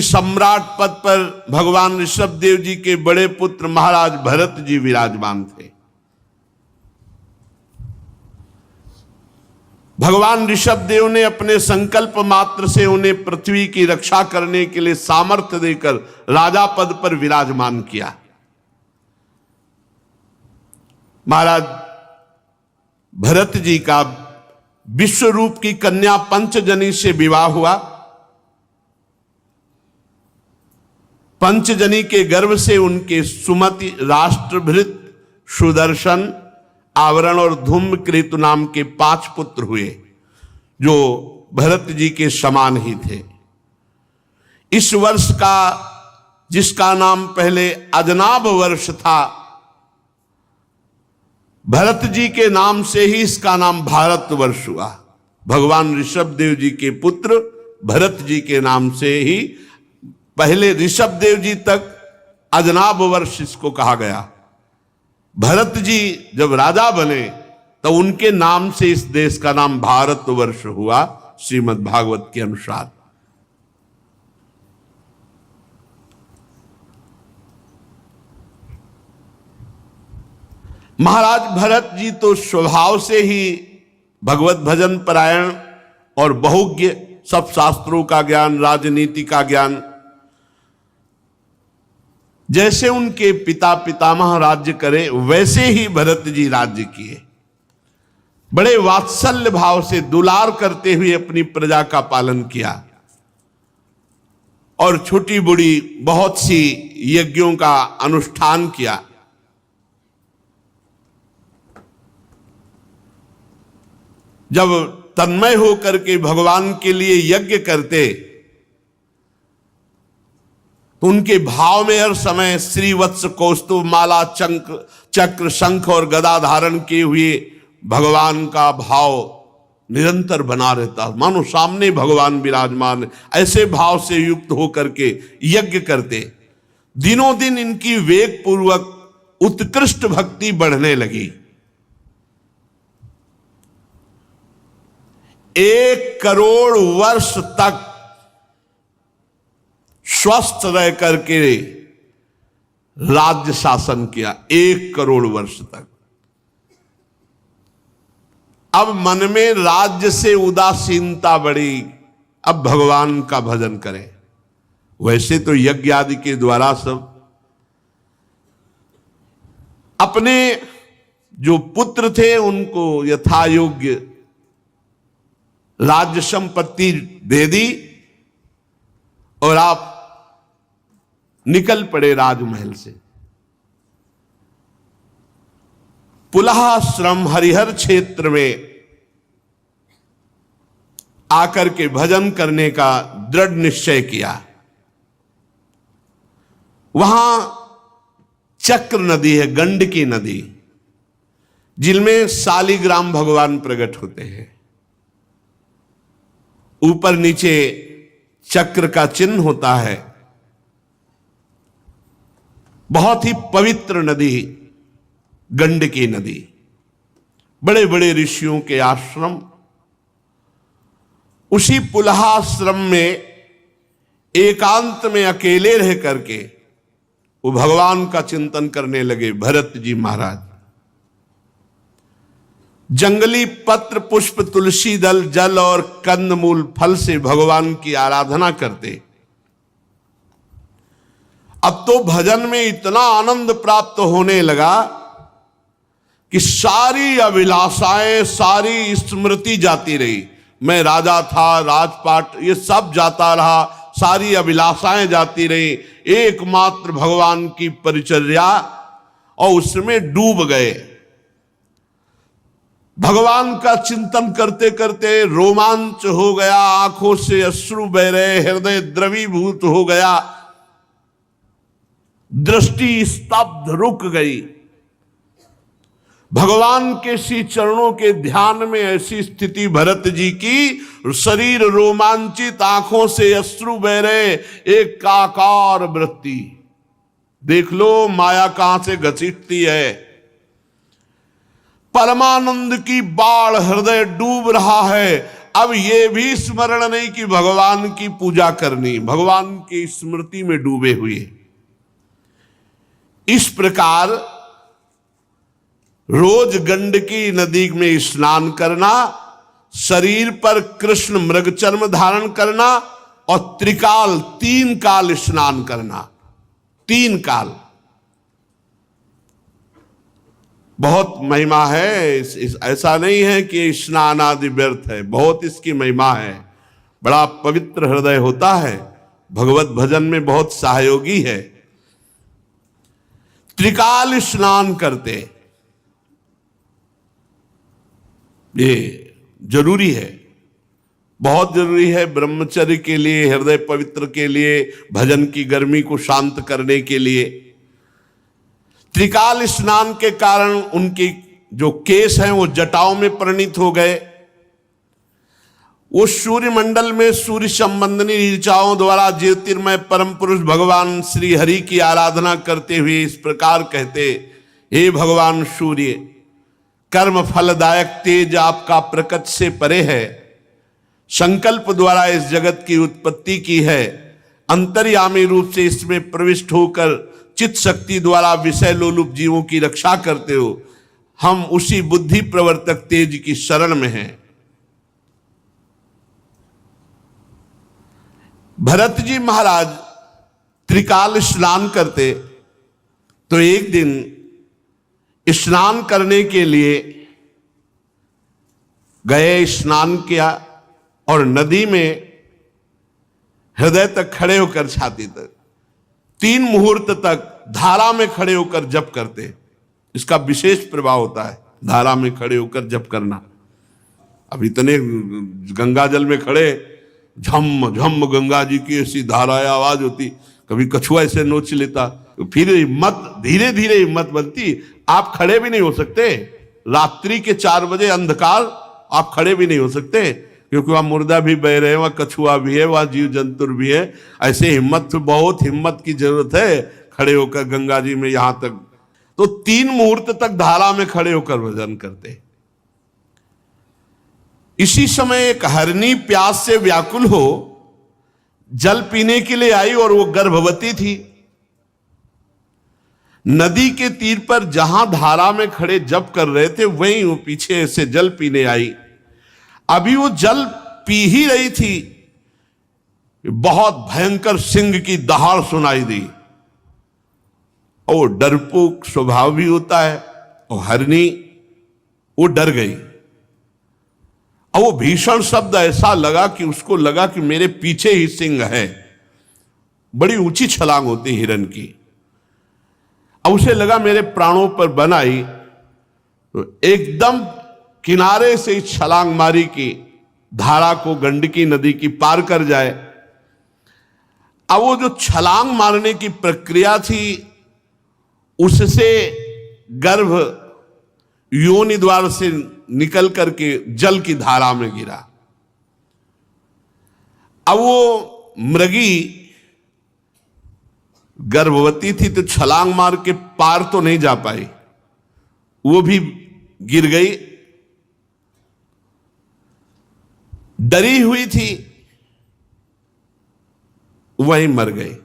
सम्राट पद पर भगवान ऋषभ देव जी के बड़े पुत्र महाराज भरत जी विराजमान थे। भगवान ऋषभ देव ने अपने संकल्प मात्र से उन्हें पृथ्वी की रक्षा करने के लिए सामर्थ्य देकर राजा पद पर विराजमान किया। महाराज भरत जी का विश्वरूप की कन्या पंचजनी से विवाह हुआ। पंचजनी के गर्भ से उनके सुमति, राष्ट्रभृत, सुदर्शन, आवरण और धूम्रकेतु नाम के 5 पुत्र हुए, जो भरत जी के समान ही थे। इस वर्ष का, जिसका नाम पहले अजनाभ वर्ष था, भरत जी के नाम से ही इसका नाम भारत वर्ष हुआ। भगवान ऋषभ देव जी के पुत्र भरत जी के नाम से ही पहले ऋषभ देव जी तक अजनाभ वर्ष इसको कहा गया। भरत जी जब राजा बने तो उनके नाम से इस देश का नाम भारत वर्ष हुआ, श्रीमद् भागवत के अनुसार। महाराज भरत जी तो स्वभाव से ही भगवत भजन परायण और बहुज्ञ, सब शास्त्रों का ज्ञान, राजनीति का ज्ञान। जैसे उनके पिता पितामह राज्य करे वैसे ही भरत जी राज्य किए। बड़े वात्सल्य भाव से दुलार करते हुए अपनी प्रजा का पालन किया और छोटी बड़ी बहुत सी यज्ञों का अनुष्ठान किया। जब तन्मय होकर के भगवान के लिए यज्ञ करते तो उनके भाव में हर समय श्रीवत्स, कौस्तुभ, माला, चक्र, शंख और गदा धारण किए हुए भगवान का भाव निरंतर बना रहता, मानो सामने भगवान विराजमान। ऐसे भाव से युक्त होकर के यज्ञ करते। दिनों दिन इनकी वेग पूर्वक उत्कृष्ट भक्ति बढ़ने लगी। 1 करोड़ वर्ष तक स्वस्थ रह करके राज्य शासन किया। 1 करोड़ वर्ष तक। अब मन में राज्य से उदासीनता बढ़ी, अब भगवान का भजन करें। वैसे तो यज्ञ आदि के द्वारा सब अपने जो पुत्र थे उनको यथा योग्य राज्य संपत्ति दे दी और आप निकल पड़े राजमहल से। पुलहाश्रम हरिहर क्षेत्र में आकर के भजन करने का दृढ़ निश्चय किया। वहां चक्र नदी है, गंडकी नदी, जिनमें शालिग्राम भगवान प्रकट होते हैं। ऊपर नीचे चक्र का चिन्ह होता है। बहुत ही पवित्र नदी गंडकी नदी। बड़े बड़े ऋषियों के आश्रम। उसी पुलहाश्रम में एकांत में अकेले रह करके वो भगवान का चिंतन करने लगे भरत जी महाराज। जंगली पत्र, पुष्प, तुलसी दल, जल और कंदमूल फल से भगवान की आराधना करते। अब तो भजन में इतना आनंद प्राप्त होने लगा कि सारी अभिलाषाएं, सारी स्मृति जाती रही। मैं राजा था, राजपाट, ये सब जाता रहा, सारी अभिलाषाएं जाती रही। एकमात्र भगवान की परिचर्या और उसमें डूब गए। भगवान का चिंतन करते करते रोमांच हो गया, आंखों से अश्रु बह रहे, हृदय द्रवीभूत हो गया, दृष्टि स्तब्ध रुक गई। भगवान के श्री चरणों के ध्यान में ऐसी स्थिति भरत जी की, शरीर रोमांचित, आंखों से अश्रु बह रहे, एक काकार वृत्ति। देख लो माया कहां से घसीटती है। परमानंद की बाढ़, हृदय डूब रहा है। अब ये भी स्मरण नहीं कि भगवान की पूजा करनी, भगवान की स्मृति में डूबे हुए। इस प्रकार रोज गंडकी नदी में स्नान करना, शरीर पर कृष्ण मृगचर्म धारण करना और त्रिकाल 3 काल स्नान करना। 3 काल बहुत महिमा है। ऐसा नहीं है कि स्नान आदि व्यर्थ है, बहुत इसकी महिमा है। बड़ा पवित्र हृदय होता है, भगवत भजन में बहुत सहयोगी है। त्रिकाल स्नान करते, ये जरूरी है, बहुत जरूरी है ब्रह्मचर्य के लिए, हृदय पवित्र के लिए, भजन की गर्मी को शांत करने के लिए। त्रिकाल स्नान के कारण उनकी जो केश हैं वो जटाओं में परिणित हो गए। वो सूर्य मंडल में सूर्य संबंधी ऋचाओं द्वारा ज्योतिर्मय परम पुरुष भगवान श्री हरि की आराधना करते हुए इस प्रकार कहते, हे भगवान सूर्य, कर्म फलदायक तेज आपका प्रकट से परे है, संकल्प द्वारा इस जगत की उत्पत्ति की है, अंतर्यामी रूप से इसमें प्रविष्ट होकर चित्त शक्ति द्वारा विषय लोलुप जीवों की रक्षा करते हो। हम उसी बुद्धि प्रवर्तक तेज की शरण में हैं। भरत जी महाराज त्रिकाल स्नान करते तो एक दिन स्नान करने के लिए गए, स्नान किया और नदी में हृदय तक खड़े होकर, छाती तक 3 मुहूर्त तक धारा में खड़े होकर जप करते। इसका विशेष प्रभाव होता है धारा में खड़े होकर जप करना। अब इतने गंगा जल में खड़े, झम झम गंगा जी की ऐसी धाराएं आवाज होती, कभी कछुआ ऐसे नोच लेता, फिर हिम्मत धीरे धीरे हिम्मत बनती। आप खड़े भी नहीं हो सकते, रात्रि के 4 बजे अंधकार, आप खड़े भी नहीं हो सकते, क्योंकि वहां मुर्दा भी बह रहे हैं, वहां कछुआ भी है, वहां जीव जंतुर भी है। ऐसे हिम्मत, बहुत हिम्मत की जरूरत है खड़े होकर गंगा जी में। यहां तक तो 3 मुहूर्त तक धारा में खड़े होकर भजन करते। इसी समय एक हरनी प्यास से व्याकुल हो जल पीने के लिए आई और वो गर्भवती थी। नदी के तीर पर जहां धारा में खड़े जप कर रहे थे वहीं वो पीछे से जल पीने आई। अभी वो जल पी ही रही थी, बहुत भयंकर सिंह की दहाड़ सुनाई दी। और डरपोक स्वभाव भी होता है, और हरनी वो डर गई। और वो भीषण शब्द ऐसा लगा कि उसको लगा कि मेरे पीछे ही सिंह है। बड़ी ऊंची छलांग होती हिरन की। अब उसे लगा मेरे प्राणों पर बन आई, तो एकदम किनारे से ही छलांग मारी कि धारा को, गंडकी नदी की पार कर जाए। अब वो जो छलांग मारने की प्रक्रिया थी, उससे गर्भ योनि द्वार से निकल करके जल की धारा में गिरा। अब वो मृगी गर्भवती थी तो छलांग मार के पार तो नहीं जा पाई, वो भी गिर गई, डरी हुई थी, वहीं मर गई।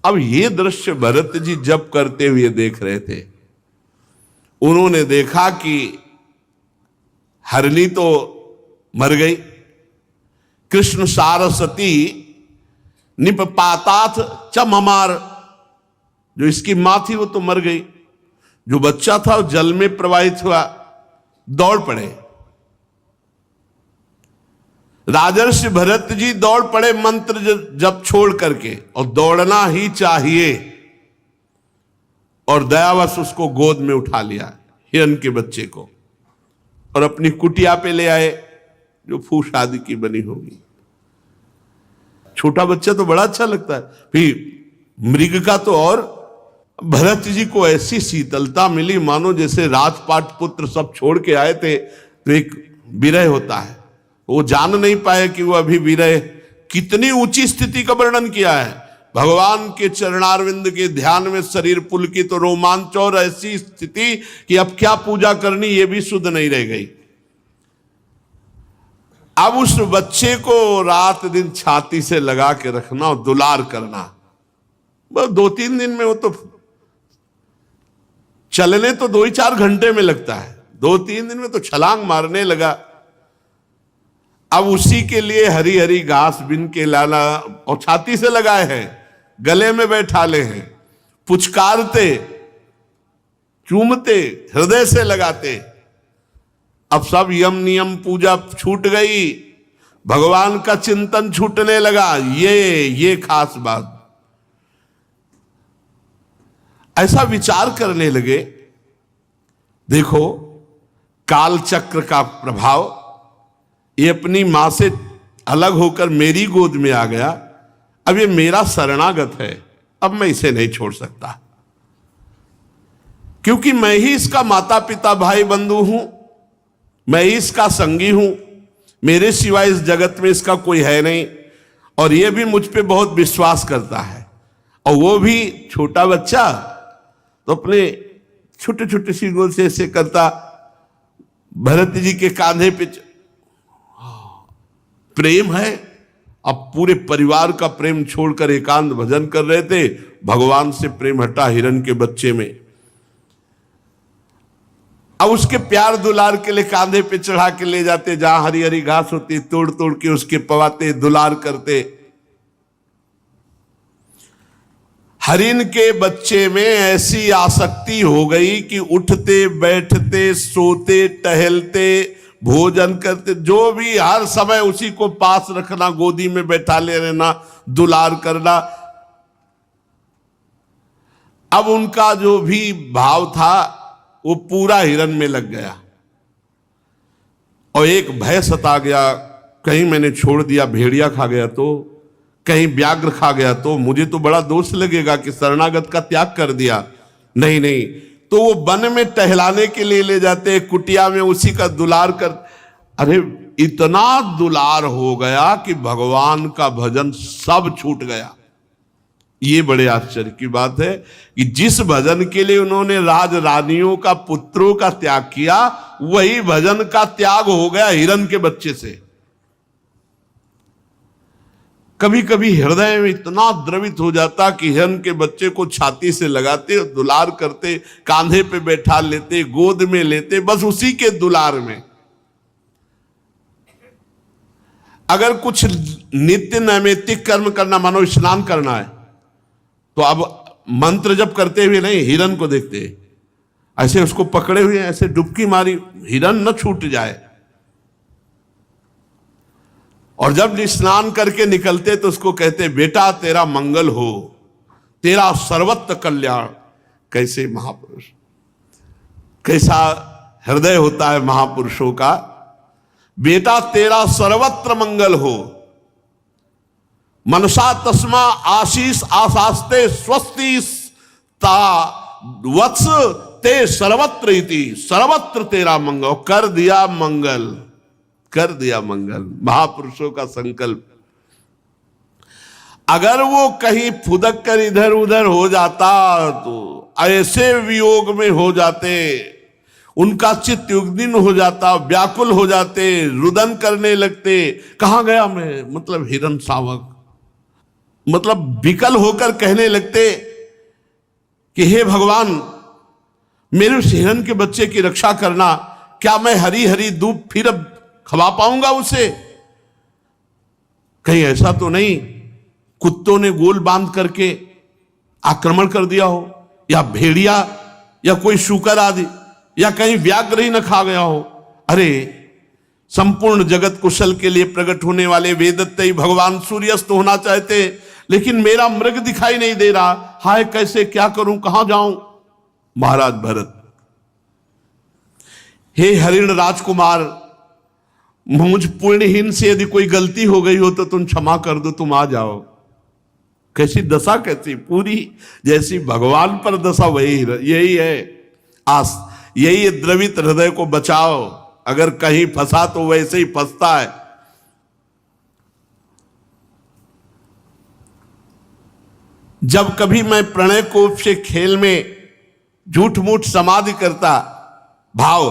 अब ये दृश्य भरत जी जप करते हुए देख रहे थे। उन्होंने देखा कि हरनी तो मर गई, कृष्ण सारस्वती निपपातात च ममार, जो इसकी मां थी वो तो मर गई, जो बच्चा था वो जल में प्रवाहित हुआ, दौड़ पड़े। राजर्षि भरत जी दौड़ पड़े मंत्र जप छोड़ करके, और दौड़ना ही चाहिए, और दयावश उसको गोद में उठा लिया, हिरन के बच्चे को, और अपनी कुटिया पे ले आए जो फूस आदि की बनी होगी। छोटा बच्चा तो बड़ा अच्छा लगता है, फिर मृग का तो और। भरत जी को ऐसी शीतलता मिली मानो जैसे राजपाट पुत्र सब छोड़ के आए थे तो एक विरह होता है, वो जान नहीं पाए कि वो अभी विरह। कितनी ऊंची स्थिति का वर्णन किया है, भगवान के चरणारविंद के ध्यान में शरीर पुलकित तो रोमांच, और ऐसी स्थिति कि अब क्या पूजा करनी ये भी सुध नहीं रह गई। अब उस बच्चे को रात दिन छाती से लगा के रखना और दुलार करना। बस 2-3 दिन में वो तो चलने तो 2-4 घंटे में लगता है, 2-3 दिन में तो छलांग मारने लगा। अब उसी के लिए हरी हरी घास बिन के लाना और छाती से लगाए हैं, गले में बैठा ले हैं, पुचकारते, चूमते, हृदय से लगाते। अब सब यम नियम पूजा छूट गई, भगवान का चिंतन छूटने लगा। ये खास बात। ऐसा विचार करने लगे, देखो काल चक्र का प्रभाव, ये अपनी मां से अलग होकर मेरी गोद में आ गया। अब ये मेरा शरणागत है, अब मैं इसे नहीं छोड़ सकता, क्योंकि मैं ही इसका माता पिता भाई बंधु हूं, मैं ही इसका संगी हूं, मेरे सिवाय इस जगत में इसका कोई है नहीं। और ये भी मुझ पे बहुत विश्वास करता है, और वो भी छोटा बच्चा तो अपने छोटे छोटे सी गोल से ऐसे करता, भरत जी के कांधे पे प्रेम है। अब पूरे परिवार का प्रेम छोड़कर एकांत भजन कर रहे थे, भगवान से प्रेम हटा हिरण के बच्चे में। अब उसके प्यार दुलार के लिए कांधे पे चढ़ा के ले जाते, जहां हरी हरी घास होती तोड़ तोड़ के उसके पवाते, दुलार करते। हरिण के बच्चे में ऐसी आसक्ति हो गई कि उठते बैठते सोते टहलते भोजन करते, जो भी हर समय उसी को पास रखना, गोदी में बैठा ले रहना, दुलार करना। अब उनका जो भी भाव था वो पूरा हिरण में लग गया, और एक भय सता गया, कहीं मैंने छोड़ दिया भेड़िया खा गया तो, कहीं व्याघ्र खा गया तो मुझे तो बड़ा दोष लगेगा कि शरणागत का त्याग कर दिया। नहीं नहीं, तो वो वन में टहलाने के लिए ले जाते, कुटिया में उसी का दुलार कर। अरे इतना दुलार हो गया कि भगवान का भजन सब छूट गया। ये बड़े आश्चर्य की बात है कि जिस भजन के लिए उन्होंने राज रानियों का पुत्रों का त्याग किया, वही भजन का त्याग हो गया हिरण के बच्चे से। कभी कभी हृदय में इतना द्रवित हो जाता कि हिरण के बच्चे को छाती से लगाते, दुलार करते, कांधे पे बैठा लेते, गोद में लेते, बस उसी के दुलार में। अगर कुछ नित्य नैमित्तिक कर्म करना, मानो स्नान करना है, तो अब मंत्र जप करते हुए नहीं, हिरण को देखते, ऐसे उसको पकड़े हुए, ऐसे डुबकी मारी, हिरण न छूट जाए। और जब स्नान करके निकलते तो उसको कहते, बेटा तेरा मंगल हो, तेरा सर्वत्र कल्याण। कैसे महापुरुष, कैसा हृदय होता है महापुरुषों का। बेटा तेरा सर्वत्र मंगल हो, मनसा तस्मा आशीष आशास्ते स्वस्ति ता वत्स ते सर्वत्र इति, सर्वत्र तेरा मंगल। कर दिया मंगल, कर दिया मंगल, महापुरुषों का संकल्प। अगर वो कहीं फुदक कर इधर उधर हो जाता तो ऐसे वियोग में हो जाते, उनका चित्त युग्निन हो जाता, व्याकुल हो जाते, रुदन करने लगते, कहां गया मैं, मतलब हिरण शावक, मतलब विकल होकर कहने लगते कि हे भगवान, मेरे उस हिरण के बच्चे की रक्षा करना, क्या मैं हरी हरी दूब फिर अब खवा पाऊंगा उसे? कहीं ऐसा तो नहीं कुत्तों ने गोल बांध करके आक्रमण कर दिया हो, या भेड़िया या कोई शूकर आदि, या कहीं व्याघ्र ही न खा गया हो। अरे संपूर्ण जगत कुशल के लिए प्रकट होने वाले वेदत्तई भगवान सूर्यास्त होना चाहते, लेकिन मेरा मृग दिखाई नहीं दे रहा, हाय कैसे, क्या करूं, कहां जाऊं? महाराज भरत, हे हरिण राजकुमार, मुझ पुण्यहीन से यदि कोई गलती हो गई हो तो तुम क्षमा कर दो, तुम आ जाओ। कैसी दशा, कैसी पूरी जैसी भगवान पर दशा वही, यही है आस, यही द्रवित हृदय को बचाओ। अगर कहीं फंसा तो वैसे ही फंसता है। जब कभी मैं प्रणय कोप से खेल में झूठ मूठ समाधि करता भाव,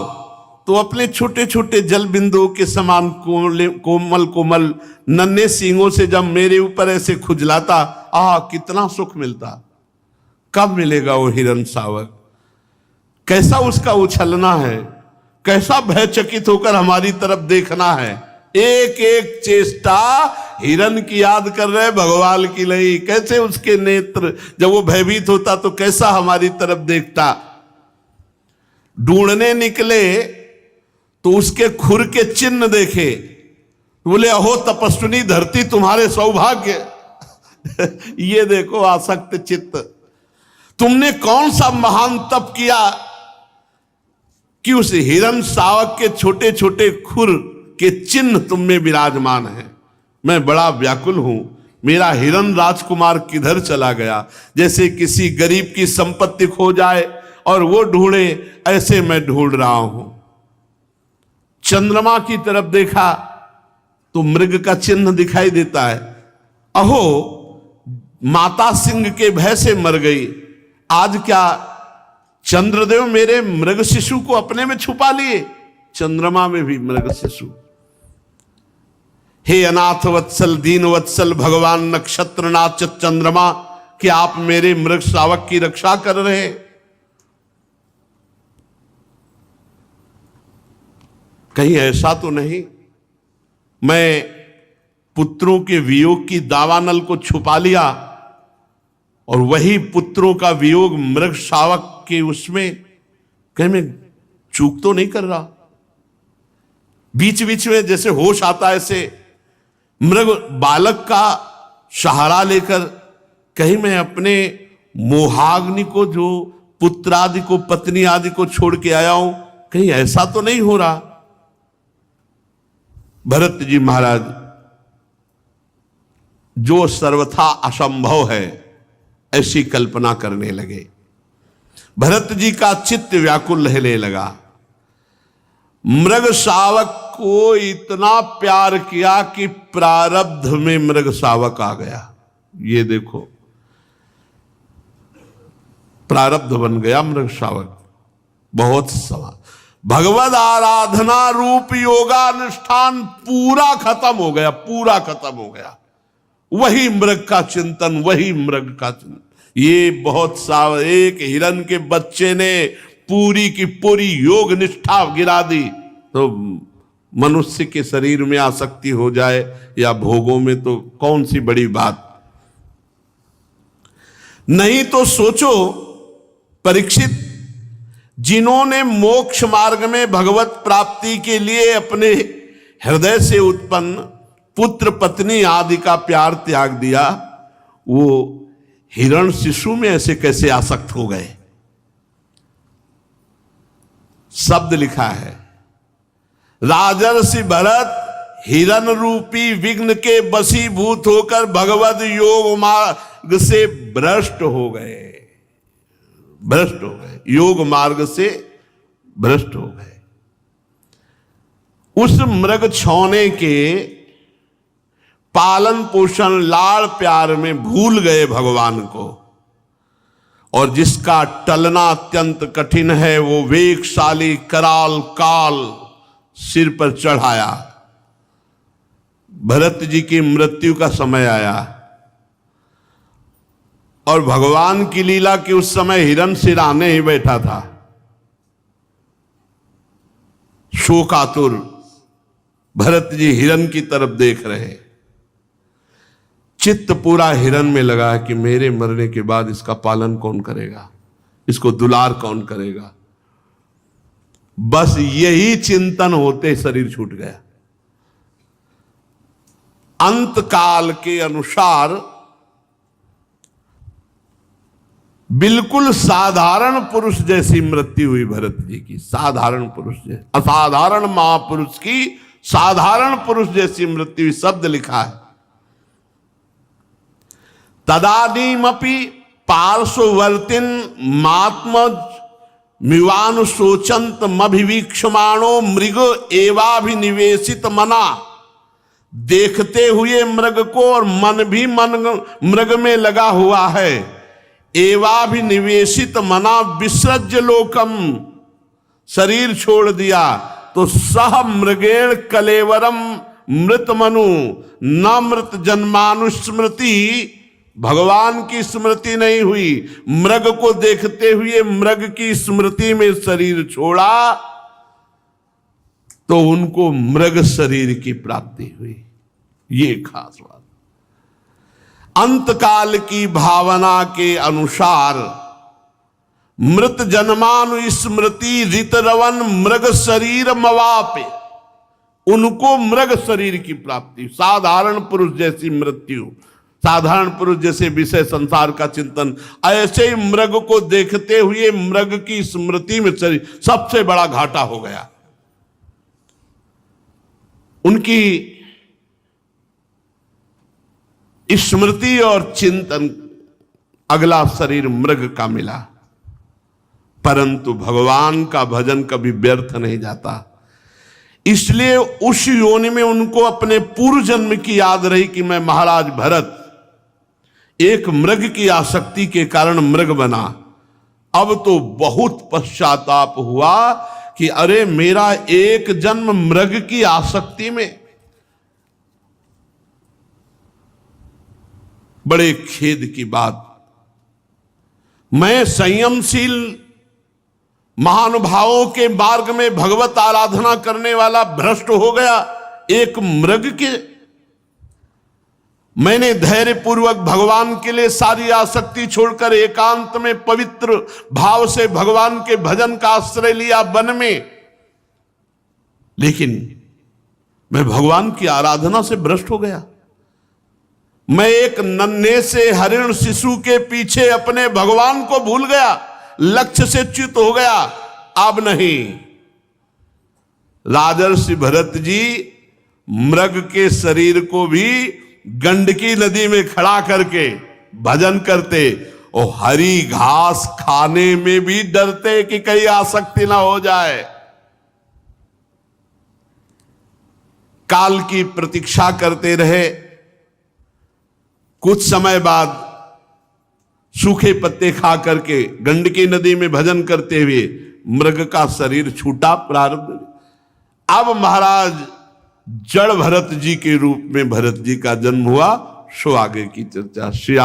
तो अपने छोटे छोटे जल बिंदुओं के समान कोमल कोमल नन्हे सींगों से जब मेरे ऊपर ऐसे खुजलाता, कितना सुख मिलता। कब मिलेगा वो हिरण शावक? कैसा उसका उछलना है, कैसा भयचकित होकर हमारी तरफ देखना है। एक एक चेष्टा हिरण की याद कर रहे भगवान की लई। कैसे उसके नेत्र जब वो भयभीत होता तो कैसा हमारी तरफ देखता। ढूंढने निकले तो उसके खुर के चिन्ह देखे, बोले अहो तपस्विनी धरती तुम्हारे सौभाग्य। ये देखो आसक्त चित्त, तुमने कौन सा महान तप किया कि उस हिरण शावक के छोटे छोटे खुर के चिन्ह तुम में विराजमान है। मैं बड़ा व्याकुल हूं, मेरा हिरण राजकुमार किधर चला गया। जैसे किसी गरीब की संपत्ति खो जाए और वो ढूंढे, ऐसे मैं ढूंढ रहा हूं। चंद्रमा की तरफ देखा तो मृग का चिन्ह दिखाई देता है। अहो माता सिंह के भय से मर गई, आज क्या चंद्रदेव मेरे मृग शिशु को अपने में छुपा लिए। चंद्रमा में भी मृग शिशु। हे अनाथ वत्सल दीन वत्सल भगवान नक्षत्रनाथ चंद्रमा, कि आप मेरे मृग शावक की रक्षा कर रहे। कहीं ऐसा तो नहीं मैं पुत्रों के वियोग की दावानल को छुपा लिया और वही पुत्रों का वियोग मृग शावक के उसमें कहीं मैं चूक तो नहीं कर रहा। बीच बीच में जैसे होश आता है, ऐसे मृग बालक का सहारा लेकर कहीं मैं अपने मोहाग्नि को, जो पुत्र आदि को, पत्नी आदि को छोड़ के आया हूं, कहीं ऐसा तो नहीं हो रहा। भरत जी महाराज, जो सर्वथा असंभव है ऐसी कल्पना करने लगे। भरत जी का चित्त व्याकुल रहने लगा। मृग शावक को इतना प्यार किया कि प्रारब्ध में मृग शावक आ गया। ये देखो, प्रारब्ध बन गया मृग शावक। बहुत सवाल, भगवद आराधना रूप योगानुष्ठान पूरा खत्म हो गया, पूरा खत्म हो गया। वही मृग का चिंतन, वही मृग का चिंतन। ये बहुत सा, एक हिरण के बच्चे ने पूरी की पूरी योग निष्ठा गिरा दी, तो मनुष्य के शरीर में आसक्ति हो जाए या भोगों में तो कौन सी बड़ी बात। नहीं तो सोचो परीक्षित, जिन्होंने मोक्ष मार्ग में भगवत प्राप्ति के लिए अपने हृदय से उत्पन्न पुत्र पत्नी आदि का प्यार त्याग दिया, वो हिरण शिशु में ऐसे कैसे आसक्त हो गए। शब्द लिखा है, राजर्षि भरत हिरण रूपी विघ्न के वशीभूत होकर भगवद योग मार्ग से भ्रष्ट हो गए। भ्रष्ट हो गए, योग मार्ग से भ्रष्ट हो गए। उस मृग छौने के पालन पोषण लाड़ प्यार में भूल गए भगवान को, और जिसका टलना अत्यंत कठिन है वो वेगशाली कराल काल सिर पर चढ़ाया। भरत जी की मृत्यु का समय आया और भगवान की लीला के उस समय हिरण सिराने ही बैठा था, शोकातुर। भरत जी हिरण की तरफ देख रहे, चित्त पूरा हिरण में लगा है कि मेरे मरने के बाद इसका पालन कौन करेगा, इसको दुलार कौन करेगा। बस यही चिंतन होते शरीर छूट गया। अंत काल के अनुसार बिल्कुल साधारण पुरुष जैसी मृत्यु हुई भरत जी की। साधारण पुरुष जैसी, असाधारण महापुरुष की साधारण पुरुष जैसी मृत्यु। शब्द लिखा है, तदानीमपि पार्श्ववर्तिन महात्मज मिवानु शोचंत मभिवीक्षमाणो मृग एवाभिनिवेशित मना। देखते हुए मृग को और मन भी मृग में लगा हुआ है। एवाभिनिवेशित मना विसृज्य लोकम, शरीर छोड़ दिया तो सह मृगेण कलेवरम मृत मनु न मृत जन्मानुस्मृति, भगवान की स्मृति नहीं हुई, मृग को देखते हुए मृग की स्मृति में शरीर छोड़ा तो उनको मृग शरीर की प्राप्ति हुई। ये खास बात। अंतकाल की भावना के अनुसार मृत जन्मानु स्मृति ऋतरवन मृग शरीर मवापे, उनको मृग शरीर की प्राप्ति। साधारण पुरुष जैसी मृत्यु, साधारण पुरुष जैसे विषय संसार का चिंतन, ऐसे ही मृग को देखते हुए मृग की स्मृति में शरीर, सबसे बड़ा घाटा हो गया। उनकी स्मृति और चिंतन, अगला शरीर मृग का मिला। परंतु भगवान का भजन कभी व्यर्थ नहीं जाता, इसलिए उस योनि में उनको अपने पूर्व जन्म की याद रही कि मैं महाराज भरत एक मृग की आसक्ति के कारण मृग बना। अब तो बहुत पश्चाताप हुआ कि अरे मेरा एक जन्म मृग की आसक्ति में, बड़े खेद की बात। मैं संयमशील महानुभावों के मार्ग में भगवत आराधना करने वाला भ्रष्ट हो गया एक मृग के। मैंने धैर्य पूर्वक भगवान के लिए सारी आसक्ति छोड़कर एकांत में पवित्र भाव से भगवान के भजन का आश्रय लिया वन में, लेकिन मैं भगवान की आराधना से भ्रष्ट हो गया। मैं एक नन्हे से हरिण शिशु के पीछे अपने भगवान को भूल गया, लक्ष्य से च्युत हो गया। अब नहीं, राजर्षि भरत जी मृग के शरीर को भी गंडकी नदी में खड़ा करके भजन करते और हरी घास खाने में भी डरते कि कहीं आसक्ति ना हो जाए। काल की प्रतीक्षा करते रहे। कुछ समय बाद सूखे पत्ते खा करके गंडकी नदी में भजन करते हुए मृग का शरीर छूटा प्रारब्ध। अब महाराज जड़ भरत जी के रूप में भरत जी का जन्म हुआ। सो आगे की चर्चा श्री